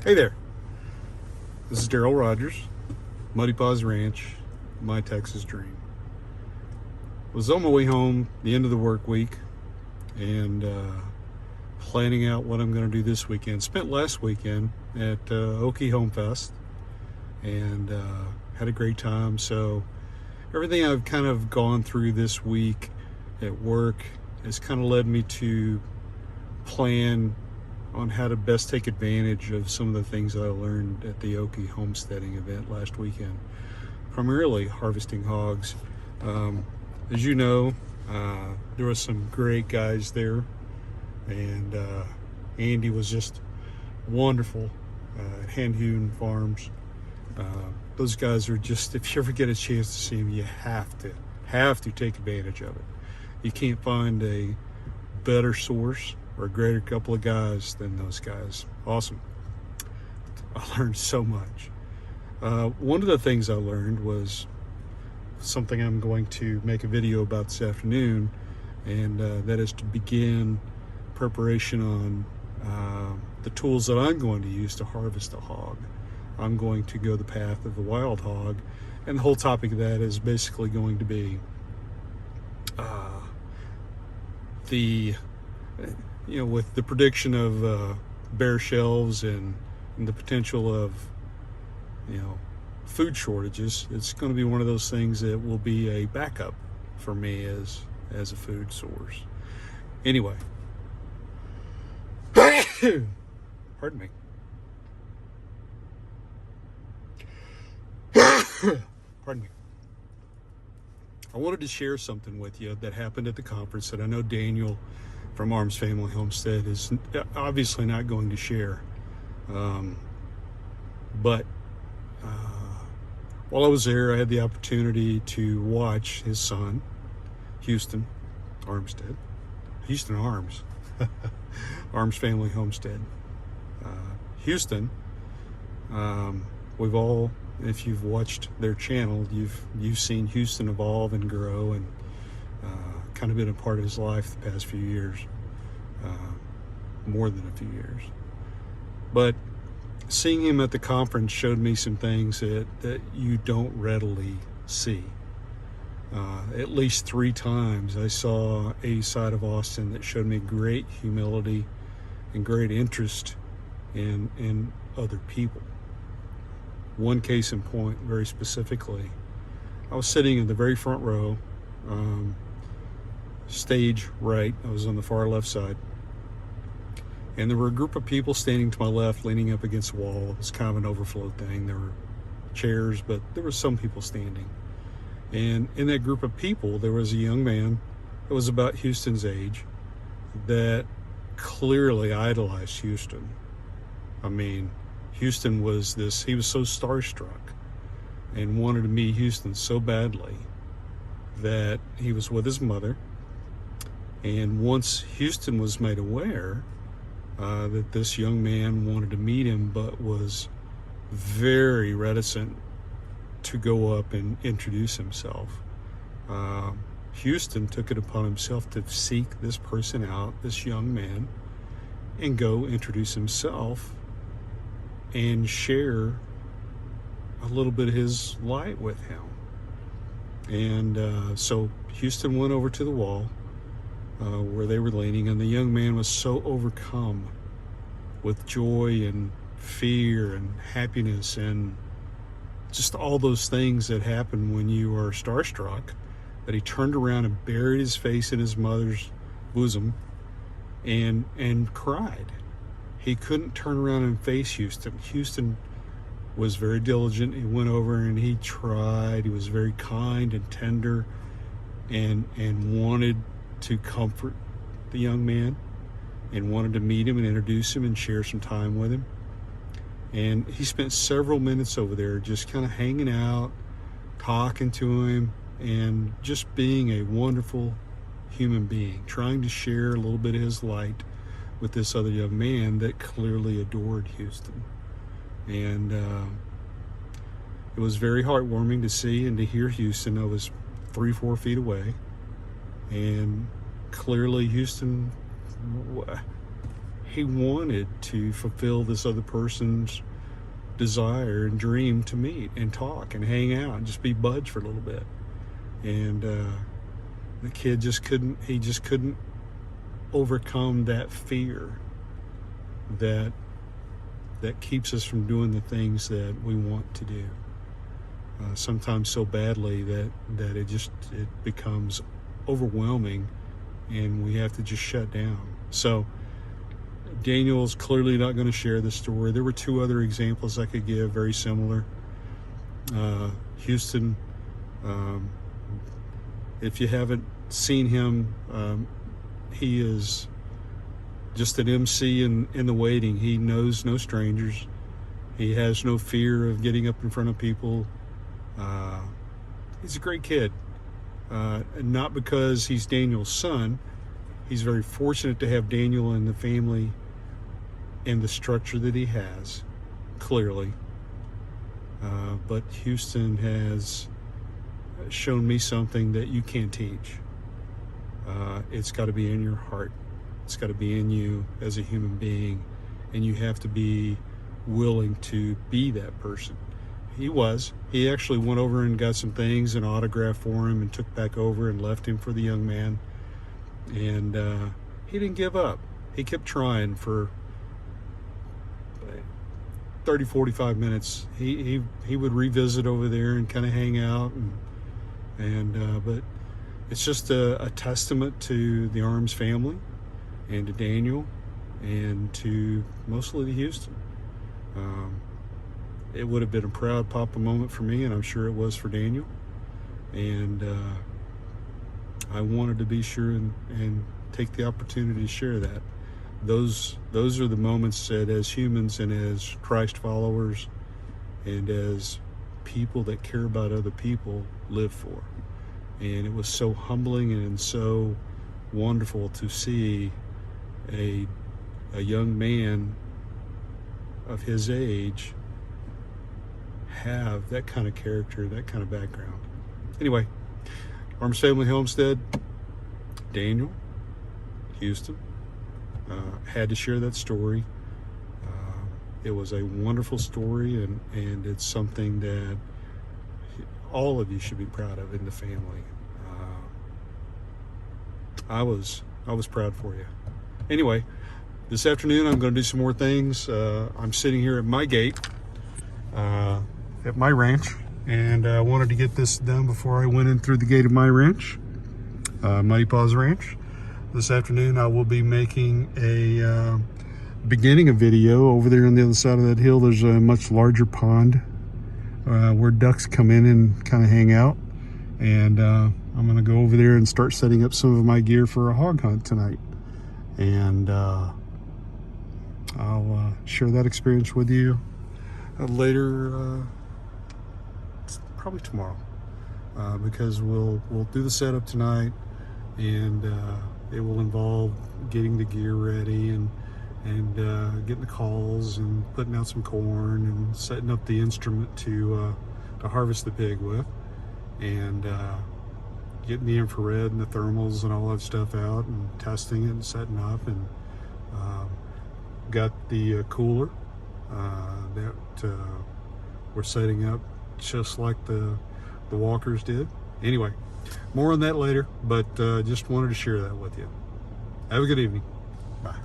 Hey there, this is Daryl Rogers, Muddy Paws Ranch, my Texas dream. Was on my way home the end of the work week and planning out what I'm going to do this weekend. Spent last weekend at Okie Home Fest and had a great time. So everything I've kind of gone through this week at work has kind of led me to plan on how to best take advantage of some of the things that I learned at the Okie homesteading event last weekend, primarily harvesting hogs. As you know, there were some great guys there, and Andy was just wonderful at Hand Hewn Farms. Those guys are just, if you ever get a chance to see them, you have to take advantage of it. You can't find a better source or a greater couple of guys than those guys. Awesome. I learned so much. One of the things I learned was something I'm going to make a video about this afternoon, and that is to begin preparation on the tools that I'm going to use to harvest a hog. I'm going to go the path of the wild hog, and the whole topic of that is basically going to be with the prediction of bare shelves and the potential of food shortages, it's going to be one of those things that will be a backup for me as a food source. Anyway, pardon me. Pardon me. I wanted to share something with you that happened at the conference that I know Daniel from Arms Family Homestead is obviously not going to share. But while I was there, I had the opportunity to watch his son, Houston Arms, Arms Family Homestead. Houston, we've all, if you've watched their channel, you've seen Houston evolve and grow, and kind of been a part of his life the past few years, more than a few years. But seeing him at the conference showed me some things that you don't readily see. At least 3 times I saw a side of Austin that showed me great humility and great interest in other people. One case in point, very specifically, I was sitting in the very front row, stage right. I was on the far left side, and there were a group of people standing to my left, leaning up against the wall. It was kind of an overflow thing. There were chairs, but there were some people standing. And in that group of people, there was a young man that was about Houston's age that clearly idolized Houston. I mean, Houston was he was so starstruck and wanted to meet Houston so badly that he was with his mother. And once Houston was made aware that this young man wanted to meet him, but was very reticent to go up and introduce himself, Houston took it upon himself to seek this person out, this young man, and go introduce himself and share a little bit of his light with him. And so Houston went over to the wall where they were leaning, and the young man was so overcome with joy and fear and happiness and just all those things that happen when you are starstruck, that he turned around and buried his face in his mother's bosom and cried. He couldn't turn around and face Houston. Houston was very diligent. He went over and he tried. He was very kind and tender and wanted to comfort the young man and wanted to meet him and introduce him and share some time with him. And he spent several minutes over there just kind of hanging out, talking to him, and just being a wonderful human being, trying to share a little bit of his light with this other young man that clearly adored Houston. And it was very heartwarming to see and to hear Houston. I was 3-4 feet away, and clearly Houston he wanted to fulfill this other person's desire and dream to meet and talk and hang out and just be buds for a little bit. And the kid just couldn't overcome that fear that keeps us from doing the things that we want to do. Sometimes so badly that it becomes overwhelming and we have to just shut down. So Daniel's clearly not going to share the story. There were two other examples I could give, very similar. Houston, if you haven't seen him, he is just an MC in the waiting. He knows no strangers. He has no fear of getting up in front of people. He's a great kid. Not because he's Daniel's son. He's very fortunate to have Daniel in the family and the structure that he has, clearly. But Houston has shown me something that you can't teach. It's got to be in your heart. It's got to be in you as a human being, and you have to be willing to be that person. He actually went over and got some things and autographed for him and took back over and left him for the young man. And he didn't give up. He kept trying for 30, 45 minutes. He would revisit over there and kind of hang out, but it's just a testament to the Arms family and to Daniel and to mostly to Houston. It would have been a proud papa moment for me, and I'm sure it was for Daniel. And I wanted to be sure and take the opportunity to share that. Those are the moments that as humans and as Christ followers and as people that care about other people live for. And it was so humbling and so wonderful to see a young man of his age have that kind of character, that kind of background. Anyway, Arms Family Homestead, Daniel, Houston, had to share that story. It was a wonderful story, and it's something that all of you should be proud of in the family. I was proud for you. Anyway, this afternoon I'm going to do some more things. I'm sitting here at my gate at my ranch, and I wanted to get this done before I went in through the gate of my ranch, Muddy Paws Ranch. This afternoon I will be making a beginning a video. Over there on the other side of that hill there's a much larger pond where ducks come in and kind of hang out, and I'm going to go over there and start setting up some of my gear for a hog hunt tonight, and I'll share that experience with you later, probably tomorrow, because we'll do the setup tonight, and it will involve getting the gear ready and getting the calls and putting out some corn and setting up the instrument to harvest the pig with, and getting the infrared and the thermals and all that stuff out and testing it and setting up, and got the cooler that we're setting up just like the walkers did. Anyway, more on that later, but just wanted to share that with you. Have a good evening. Bye.